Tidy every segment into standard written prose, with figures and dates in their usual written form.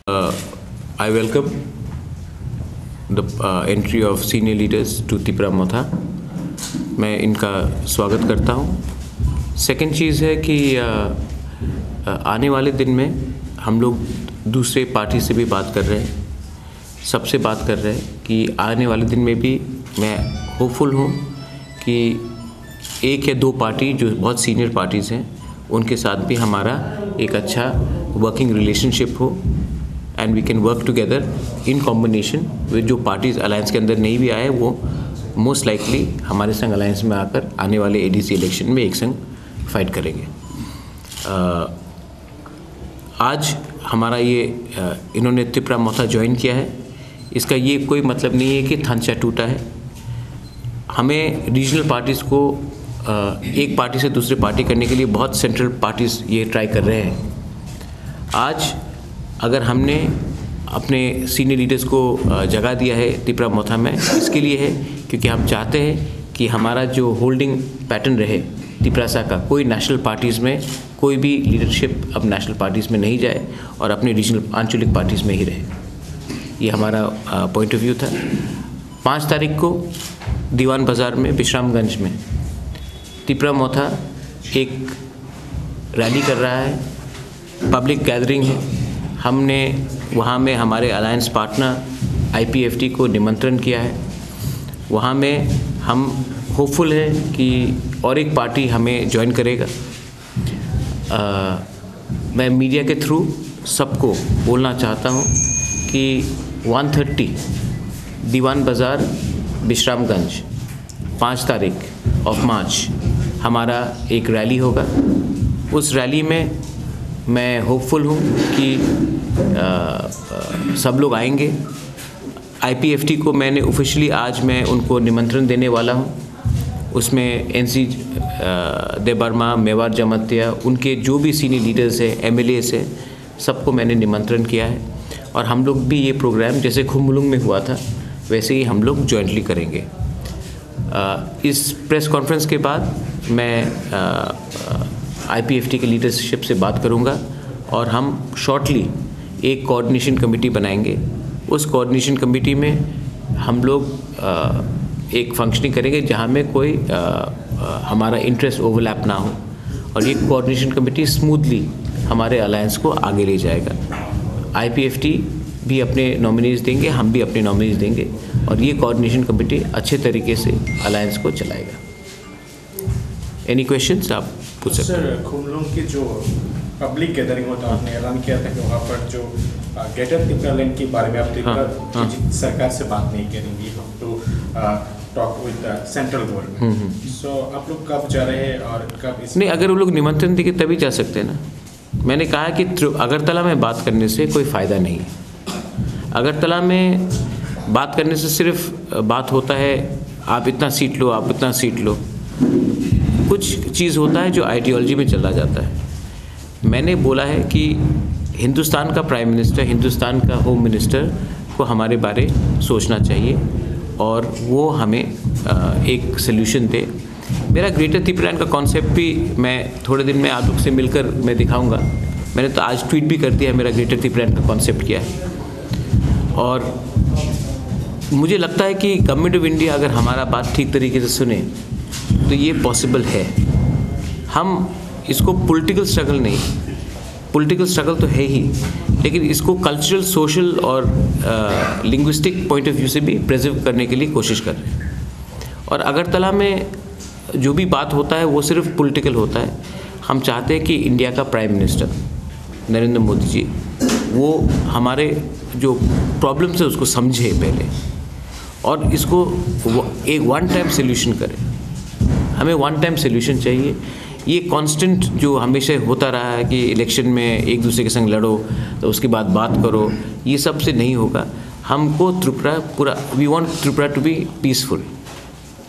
I welcome the entry of senior leaders to Tipra मोथा। मैं इनका स्वागत करता हूँ। सेकंड चीज़ है कि आने वाले दिन में हम लोग दूसरे पार्टी से भी बात कर रहे हैं, सबसे बात कर रहे हैं कि आने वाले दिन में भी मैं होपफुल हूँ कि एक या दो पार्टी जो बहुत सीनियर पार्टीज़ हैं उनके साथ भी हमारा एक अच्छा वर्किंग रिलेशनशिप हो and we can work together in combination with जो पार्टीज़ अलायंस के अंदर नहीं भी आए वो मोस्ट लाइकली हमारे संग अलायंस में आकर आने वाले एडीसी इलेक्शन में एक संग फाइट करेंगे। आज हमारा ये इन्होंने तिपरा मोथा ज्वाइन किया है, इसका ये कोई मतलब नहीं है कि थांचा टूटा है। हमें रीजनल पार्टीज़ को एक पार्टी से दूसरे पार्टी करने के लिए बहुत सेंट्रल पार्टीज़ ये ट्राई कर रहे हैं। आज अगर हमने अपने सीनियर लीडर्स को जगह दिया है तिपरा मोथा में, इसके लिए है क्योंकि हम चाहते हैं कि हमारा जो होल्डिंग पैटर्न रहे तिपरासा का, कोई नेशनल पार्टीज़ में कोई भी लीडरशिप अब नेशनल पार्टीज़ में नहीं जाए और अपने रीजनल आंचलिक पार्टीज़ में ही रहे। ये हमारा पॉइंट ऑफ व्यू था। 5 तारीख को दीवान बाज़ार में विश्रामगंज में तिपरा मोथा एक रैली कर रहा है, पब्लिक गैदरिंग है। हमने वहाँ में हमारे अलायंस पार्टनर आईपीएफटी को निमंत्रण किया है। वहाँ में हम होपफुल हैं कि और एक पार्टी हमें ज्वाइन करेगा। मैं मीडिया के थ्रू सबको बोलना चाहता हूँ कि 130 दीवान बाज़ार विश्रामगंज 5 तारीख ऑफ मार्च हमारा एक रैली होगा। उस रैली में मैं होपफुल हूँ कि सब लोग आएंगे। आईपीएफटी को मैंने ऑफिशियली आज मैं उनको निमंत्रण देने वाला हूँ। उसमें एनसी देबर्मा, मेवार जमत्या, उनके जो भी सीनियर लीडर्स हैं, एमएलएस हैं, सबको मैंने निमंत्रण किया है और हम लोग भी ये प्रोग्राम जैसे खुम्बुलुंग में हुआ था वैसे ही हम लोग जॉइंटली करेंगे। इस प्रेस कॉन्फ्रेंस के बाद मैं आईपीएफटी के लीडरशिप से बात करूंगा और हम शॉर्टली एक कोऑर्डिनेशन कमेटी बनाएंगे। उस कोऑर्डिनेशन कमेटी में हम लोग एक फंक्शनिंग करेंगे जहां में कोई हमारा इंटरेस्ट ओवरलैप ना हो और ये कोऑर्डिनेशन कमेटी स्मूथली हमारे अलायंस को आगे ले जाएगा। आईपीएफटी भी अपने नॉमिनीज़ देंगे, हम भी अपने नॉमिनीज़ देंगे और ये कोऑर्डिनेशन कमेटी अच्छे तरीके से अलायंस को चलाएगा। एनी क्वेश्चंस आप पूछ सकते हैं। सर, खुम्बुलुंग की जो पब्लिक गैदरिंग होता है, आपने ऐलान किया था कि वहाँ पर जो ग्रेटर तिपरा लैंड के बारे में आप तिपरा सरकार से बात नहीं करेंगी to talk with the central government. So आप लोग कब जा रहे हैं और कब इस नहीं, अगर वो लोग निमंत्रण देंगे तभी जा सकते हैं ना। मैंने कहा कि अगरतला में बात करने से कोई फ़ायदा नहीं है। अगरतला में बात करने से सिर्फ बात होता है आप इतना सीट लो, आप इतना सीट लो। कुछ चीज़ होता है जो आइडियोलॉजी में चला जाता है। मैंने बोला है कि हिंदुस्तान का प्राइम मिनिस्टर, हिंदुस्तान का होम मिनिस्टर को हमारे बारे सोचना चाहिए और वो हमें एक सल्यूशन दे। मेरा ग्रेटर तिपरा का कॉन्सेप्ट भी मैं थोड़े दिन में आप लोग से मिलकर मैं दिखाऊंगा। मैंने तो आज ट्वीट भी कर दिया है, मेरा ग्रेटर तिपरा का कॉन्सेप्ट क्या है। और मुझे लगता है कि गवर्नमेंट ऑफ इंडिया अगर हमारा बात ठीक तरीके से सुने तो ये पॉसिबल है। हम इसको पॉलिटिकल स्ट्रगल नहीं, पॉलिटिकल स्ट्रगल तो है ही, लेकिन इसको कल्चरल, सोशल और लिंग्विस्टिक पॉइंट ऑफ व्यू से भी प्रिजर्व करने के लिए कोशिश कर रहे हैं। और अगरतला में जो भी बात होता है वो सिर्फ पॉलिटिकल होता है। हम चाहते हैं कि इंडिया का प्राइम मिनिस्टर नरेंद्र मोदी जी वो हमारे जो प्रॉब्लम्स है उसको समझे पहले और इसको एक वन टाइम सोल्यूशन करें। हमें वन टाइम सोल्यूशन चाहिए। ये कांस्टेंट जो हमेशा होता रहा है कि इलेक्शन में एक दूसरे के संग लड़ो तो उसके बाद बात करो, ये सब से नहीं होगा। हमको त्रिपुरा पूरा, we want Tripura to be peaceful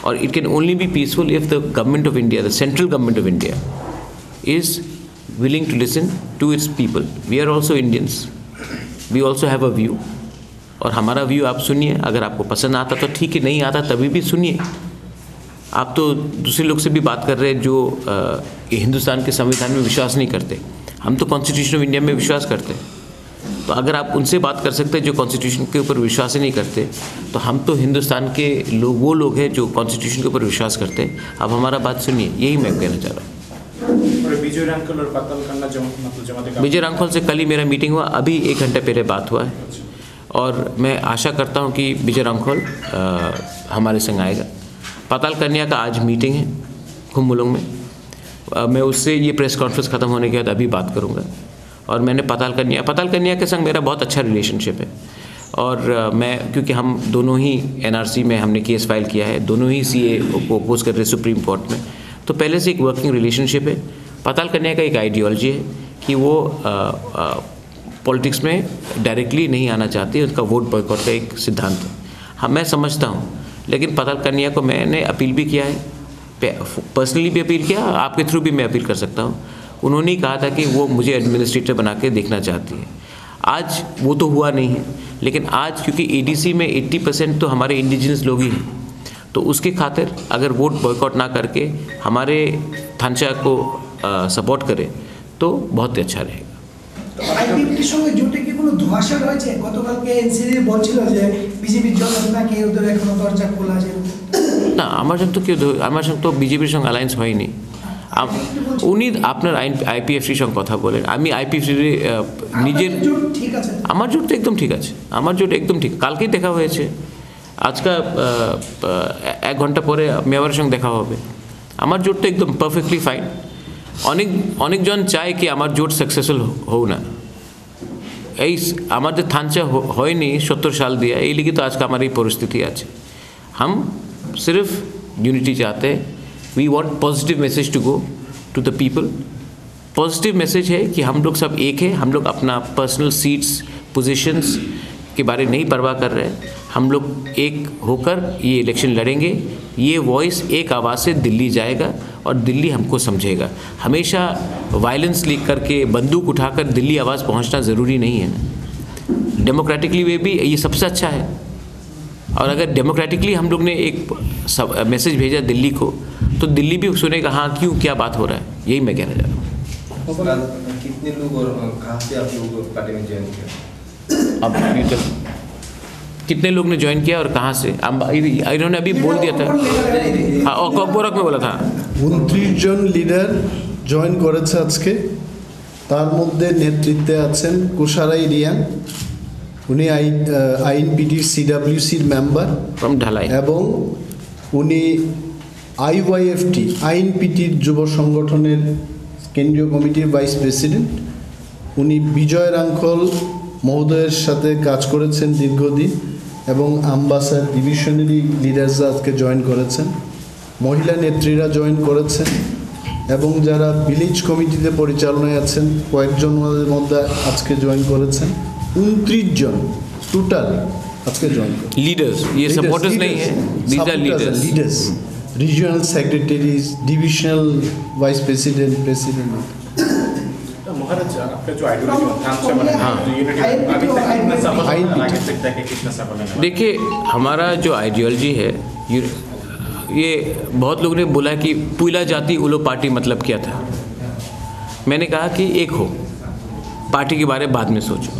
और it can only be peaceful if the government of India, the central government of India is willing to listen to its people. We are also Indians. We also have a view. और हमारा view आप सुनिए। अगर आपको पसंद आता तो ठीक है, नहीं आता तभी भी सुनिए। आप तो दूसरे लोग से भी बात कर रहे हैं जो हिंदुस्तान के संविधान में विश्वास नहीं करते। हम तो कॉन्स्टिट्यूशन ऑफ इंडिया में विश्वास करते हैं। तो अगर आप उनसे बात कर सकते हैं जो कॉन्स्टिट्यूशन के ऊपर विश्वास ही नहीं करते, तो हम तो हिंदुस्तान के लोग, वो लोग हैं जो कॉन्स्टिट्यूशन के ऊपर विश्वास करते हैं। अब हमारा बात सुनिए, यही मैं कहना चाह रहा हूँ। विजय रांखल और पाताल कन्या जमात विजय रांखल से कल ही मेरा मीटिंग हुआ, अभी 1 घंटे पहले बात हुआ है, और मैं आशा करता हूँ कि विजय रांखल हमारे संग आएगा। पाताल कन्या का आज मीटिंग है खुम्बुलुंग में, मैं उससे ये प्रेस कॉन्फ्रेंस ख़त्म होने के बाद अभी बात करूँगा। और मैंने पाताल कन्या के संग मेरा बहुत अच्छा रिलेशनशिप है, और मैं, क्योंकि हम दोनों ही NRC में हमने केस फाइल किया है, दोनों ही CA को अपोज कर रहे सुप्रीम कोर्ट में, तो पहले से एक वर्किंग रिलेशनशिप है। पाताल कन्या का एक आइडियोलॉजी है कि वो पॉलिटिक्स में डायरेक्टली नहीं आना चाहती, उनका वोट बॉयकॉट का एक सिद्धांत है। हाँ, मैं समझता हूँ, लेकिन पाताल कन्या को मैंने अपील भी किया है, पर्सनली भी अपील किया, आपके थ्रू भी मैं अपील कर सकता हूँ। उन्होंने ही कहा था कि वो मुझे एडमिनिस्ट्रेटर बना के देखना चाहती है। आज वो तो हुआ नहीं है, लेकिन आज क्योंकि ADC में 80% तो हमारे इंडिजिनस लोग ही हैं, तो उसके खातिर अगर वोट बॉयकॉट ना करके हमारे थानचा को सपोर्ट करे तो बहुत ही अच्छा रहेगा। আইপিএফটির সঙ্গে জোটে কি কোনো ধোঁয়াশা রয়েছে? গতকালকে এনসিডি বলছিল যে বিজেপির জন্য নাকি ওদের এখনো দরজা খোলা আছে। না, আমার সঙ্গে তো কেউ, আমার সঙ্গে তো বিজেপির সঙ্গে অ্যালায়েন্স হয়নি। উনি আপনার আইপিএফটির সঙ্গে কথা বলেন, আমি আইপিএফটির নিজের, ঠিক আছে, আমার জোট তো একদম ঠিক আছে, আমার জোট একদম ঠিক। কালকেই দেখা হয়েছে, আজকে 1 ঘন্টা পরে মেয়রের সঙ্গে দেখা হবে। আমার জোট তো একদম পারফেক্টলি ফাইন। অনেকজন চায় কি আমার জোট সাকসেসফুল হোক না, এই আমাদের থানচা হয়নি 70 সাল দিয়ে, এই লিগে তো আজকে আমার এই পরিস্থিতি আছে। हम सिर्फ यूनिटी चाहते हैं, we want positive message to go to the people. Positive message है कि हम लोग सब एक है, हम लोग अपना पर्सनल सीट्स पोजीशंस के बारे नहीं परवाह कर रहे हैं, हम लोग एक होकर ये इलेक्शन लड़ेंगे। ये वॉइस एक आवाज़ से दिल्ली जाएगा और दिल्ली हमको समझेगा। हमेशा वायलेंस लेकर करके बंदूक उठाकर दिल्ली आवाज़ पहुंचना ज़रूरी नहीं है ना। डेमोक्रेटिकली वे भी ये सबसे अच्छा है, और अगर डेमोक्रेटिकली हम लोग ने एक मैसेज भेजा दिल्ली को, तो दिल्ली भी सुनेगा हाँ क्यों, क्या बात हो रहा है। यही मैं कहना चाह रहा हूँ। कितने लोग और कहाँ से आप लोग पार्टी में ज्वाइन किया? अब कितने लोग ने ज्वाइन किया और कहाँ से, इन्होंने अभी बोल दिया था। हाँ, और कॉकबोरक में बोला था 29 জন লিডার জয়েন করেছে আজকে। তার মধ্যে নেতৃত্বে আছেন কুশারাই রিয়াং, উনি আইএনপিটির CWCর মেম্বার फ्रॉम ढलाई, এবং উনি IYFT আইএনপিটির যুব সংগঠনের কেন্দ্রীয় কমিটির ভাইস প্রেসিডেন্ট। উনি বিজয় রাঙ্খল মহোদয়ের সাথে কাজ করেছেন দীর্ঘদিন, এবং আম্বাসার ডিভিশনারি লিডার্সরা আজকে জয়েন করেছেন, মহিলা নেত্রীরা জয়েন করেছেন, এবং যারা ভিলেজ কমিটিতে পরিচালনায় আছেন কয়েকজন মধ্যে আজকে জয়েন করেছেন। 29 জন টোটাল আজকে জয়েন করেন। लीडर्स, ये सपोर्टर्स नहीं है, these are leaders. Leaders, regional secretaries, divisional vice president, president. Maharaj, आपका जो आइडियोलॉजी थानचा बना है, यूनिटी अभी तक कितना सफल है, आगे तक जाके कितना सफल है? देखिए, हमारा जो आइडियोलॉजी है, ये बहुत लोगों ने बोला कि पुइला जाति उलो पार्टी मतलब क्या था। मैंने कहा कि एक हो, पार्टी के बारे में बाद में सोचो।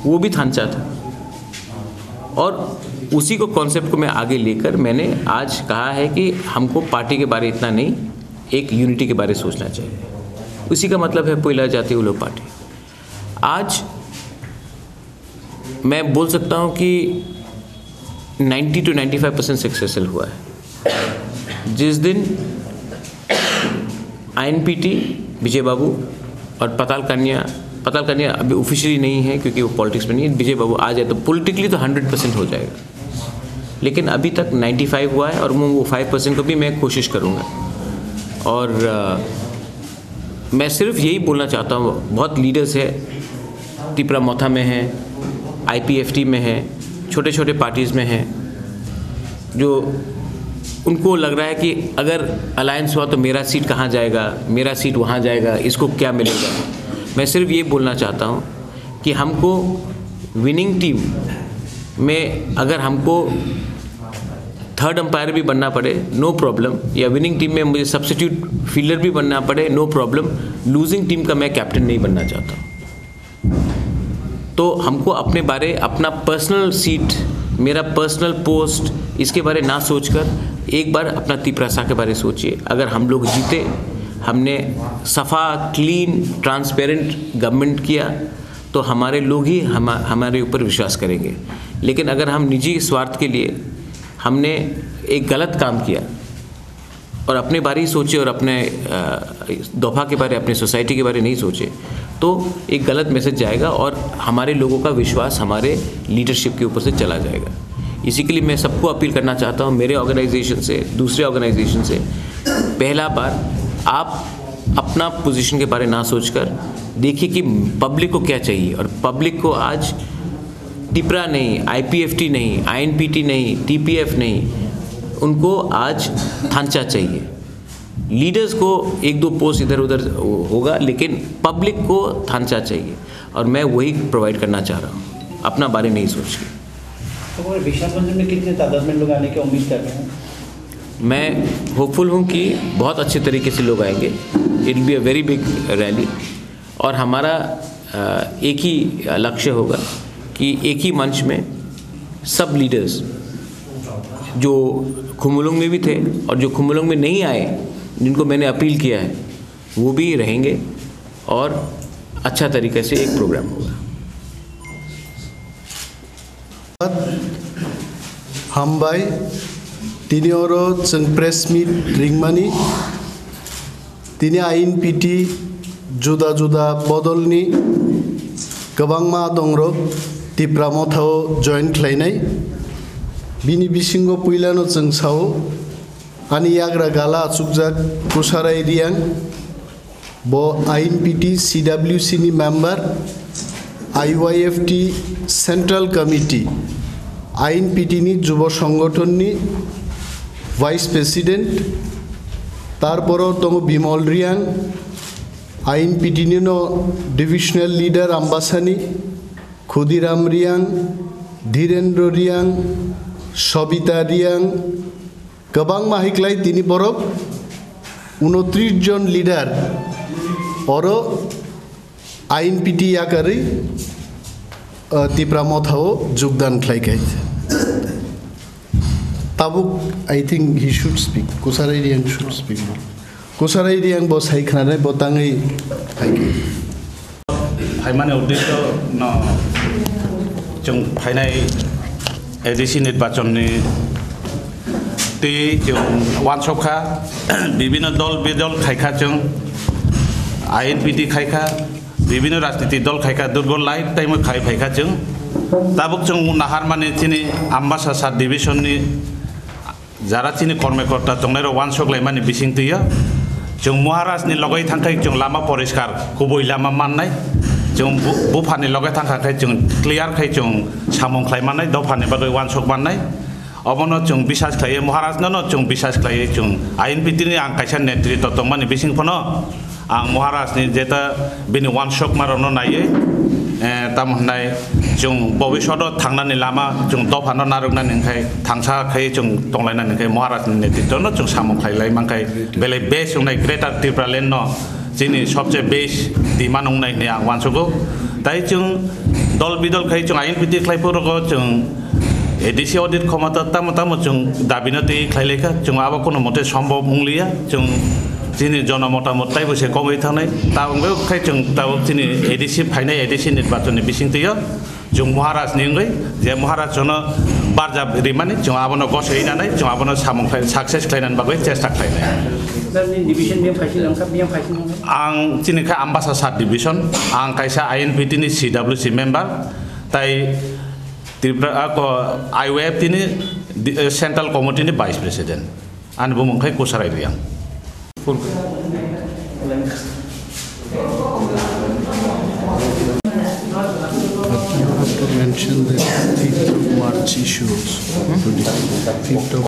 वो भी थानचा था, और उसी को कॉन्सेप्ट को मैं आगे लेकर मैंने आज कहा है कि हमको पार्टी के बारे इतना नहीं, एक यूनिटी के बारे सोचना चाहिए। उसी का मतलब है पुइला जाति उलो पार्टी। आज मैं बोल सकता हूँ कि 90 to 95% सक्सेसफुल हुआ है। जिस दिन INPT विजय बाबू और पाताल कन्या अभी ऑफिशियली नहीं है क्योंकि वो पॉलिटिक्स में नहीं है, विजय बाबू आ जाए तो पॉलिटिकली तो 100% हो जाएगा, लेकिन अभी तक 95 हुआ है, और वो 5% को भी मैं कोशिश करूँगा। और मैं सिर्फ यही बोलना चाहता हूँ, बहुत लीडर्स है, तिपरा मोथा में है, IPFT में है, छोटे छोटे पार्टीज़ में हैं, जो उनको लग रहा है कि अगर अलायंस हुआ तो मेरा सीट कहाँ जाएगा, मेरा सीट वहाँ जाएगा, इसको क्या मिलेगा। मैं सिर्फ ये बोलना चाहता हूँ कि हमको विनिंग टीम में अगर हमको थर्ड अंपायर भी बनना पड़े नो प्रॉब्लम, या विनिंग टीम में मुझे सब्स्टिट्यूट फील्डर भी बनना पड़े नो प्रॉब्लम। लूजिंग टीम का मैं कैप्टन नहीं बनना चाहता हूँ। तो हमको अपने बारे, अपना पर्सनल सीट, मेरा पर्सनल पोस्ट, इसके बारे ना सोचकर एक बार अपना तिपरासा के बारे सोचिए। अगर हम लोग जीते, हमने सफ़ा, क्लीन, ट्रांसपेरेंट गवर्नमेंट किया, तो हमारे लोग ही हमारे ऊपर विश्वास करेंगे। लेकिन अगर हम निजी स्वार्थ के लिए हमने एक गलत काम किया और अपने बारे ही सोचे और अपने दोफा के बारे, अपने सोसाइटी के बारे नहीं सोचे, तो एक गलत मैसेज जाएगा और हमारे लोगों का विश्वास हमारे लीडरशिप के ऊपर से चला जाएगा। इसी के लिए मैं सबको अपील करना चाहता हूँ, मेरे ऑर्गेनाइजेशन से, दूसरे ऑर्गेनाइजेशन से, पहला बार आप अपना पोजीशन के बारे ना सोचकर देखिए कि पब्लिक को क्या चाहिए। और पब्लिक को आज टिपरा नहीं, IPFT नहीं, INPT नहीं, TPF नहीं, उनको आज थांचा चाहिए। लीडर्स को एक दो पोस्ट इधर उधर होगा, लेकिन पब्लिक को थांचा चाहिए, और मैं वही प्रोवाइड करना चाह रहा हूँ, अपना बारे नहीं सोच के। तो विशाल मंच में कितने तादाद में लोग आने की उम्मीद कर रहे हैं? मैं होपफुल हूँ कि बहुत अच्छे तरीके से लोग आएंगे। It will be a very big rally, और हमारा एक ही लक्ष्य होगा कि एक ही मंच में सब लीडर्स जो खुमुलुंग में भी थे और जो खुमुलुंग में नहीं आए, जिनको मैंने अपील किया है, वो भी रहेंगे, और अच्छा तरीके से एक प्रोग्राम होगा। हामबाय तिनिoro जों प्रेस मिट रिंगमानि तिनि INPT जुदा जुदा बदलनि गोबां मा दंरो तिप्रा मथाव जइन खालायनाय बिनि बिसिंगो पुइलानो जों साव आनि याग्रा गाला आचुकजाक कुसाराय रियां बो INPT CWC नि member IYFT central committee INPT नि जुब संगठननि वाइस प्रेसिडेंट तारपरो दङ बिमल रियां INPT नि डिविजनल लीडर आम्बासानी खुदिराम रियां धीरेन्द्र रियां सबिता रियां गोबां माहिक्लाय तिनि बरफ 29 जन लीडर और INPT याकारै तिप्रा मथाव योगदान खालायखाय ताबुक I think he should speak कुसाराय रियां शुड स्पीक कुसाराय रियां बो सायखानाय बताङै फाइमाने उद्देश्य न जों फाइनाय एडिसि निर्वाचननि ति जों वानसखा विभिन्न दल बेदल खायखा जों INPT खायखा विभिन्न राजनीतिक दल खायखा दुर्बल लाइफ टाइम खाय फायखा जों ताबुक जों नाहार माने तिनि आम्बासा डिविजननि जारा तिनि कर्मकर्ता दंनाय वानसखलाय माने बिसिंतिया जों महाराजनि लगै थांखाय जों लामा परिष्कार गुबै लामा माननाय जों बुफानि लगै थांखाय जों क्लियार खाय जों सामंख्लाय माननाय दफानि बागै वानसख माननाय अबनो जों बिसास खायो महाराजनो जों बिसास खायो जों INPT नि आं कायसा नेतृत्व दं माने बिसिंफोनो आं महाराजनि जेता बिनि वानसख मारनो नायो तामहनाय जों भबिष्यतआव थांनानै लामा जों दफानो नारुगनानैखाय थांसाखाय जों दंलायनानैखाय महाराजनि नेतृत्वनो जों सामंख्लायलाय मानखाय बेले बेस होननाय ग्रेटार त्रिपुरालेण्ड न जोंनि सबसे बेस दिमा नंनाय आं वानसखौ दाय जों दल बिदलखाय जों INPT खायफोरखौ जों एडिसि अडिट क्षमता ताम जों दाबिनो दै खायलेखा जों आबा कोनो मते सम्भव मुंलिया जों जोंनि जनमतामत ताइबसे कमै थानाय ताबो खाय जों ताबो जोंनि एडिसि फाइनाय एडिसि निर्वाचननि बिसिंतिया जों महाराजनि जे महाराजनो बारजा रिमानि जों आबनो गसैनानै जों आबनो सामंखाय सक्सेस खालायनानै बागै चेष्टा खालायनाय डिविजन में फाइसिल अंका बियां फाइसिल आं तिनिखा आम्बासा डिविजन आं कायसा INPT नि CWC मेम्बर ताइ त्रिपुरा IYFT नि सेंट्रल कमिटी नि वाइस प्रेसिडेंट आं बुंखाय कुसाराय रियां You have to mention the 5th of March issues. 5th of